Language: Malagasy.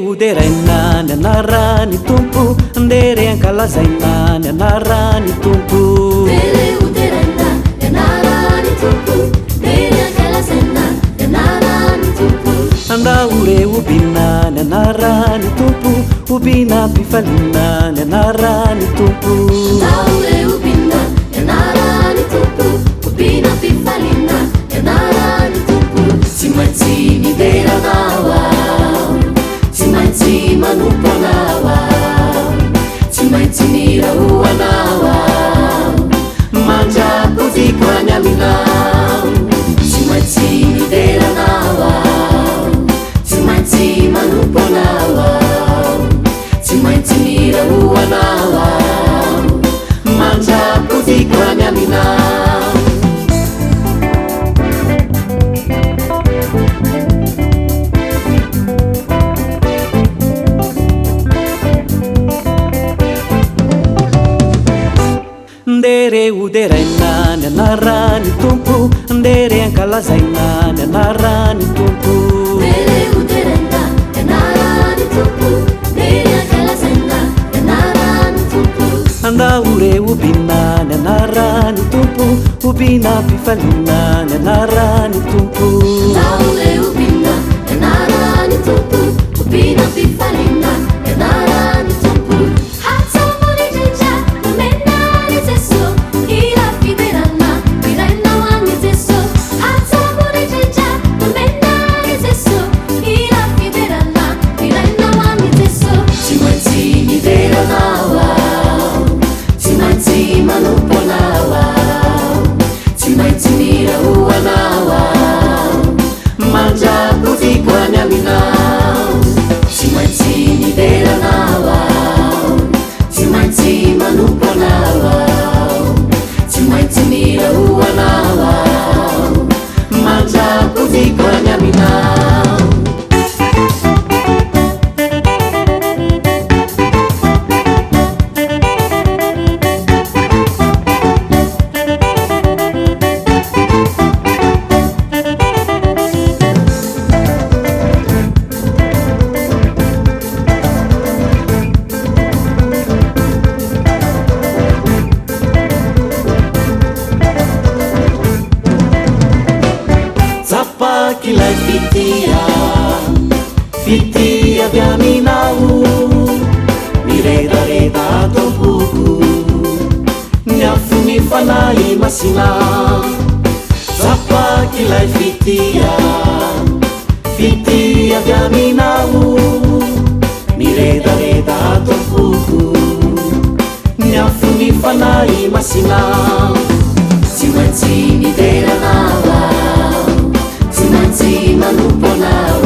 uderaina ny anarany tompo ndere ankalazaina ny anarany tompo andaure ubina ny anarany tompo ubina pifalina ny anarany tompo tsy maintsy mideranao tsy maintsy manomponao tsy maintsy mirahoanao mandrapodiko any aminao tsy maintsy mideranao tsy maintsy manomponao tsy maintsy mirahoanao mandrapodiko any aminao ndere uderaina ny anarany tompo ndere ankalazaina ny anarany tompo andaure ubina ny anarany tompo ubina pifalina ny anarany tompo Kilai fitia avy aminao miredareda tompoko miafo mifanahy masina zapa kilay fitia avy aminao miredareda tompoko miafo mifanahy masina tsy maintsy mideranao tsy maintsy manomponao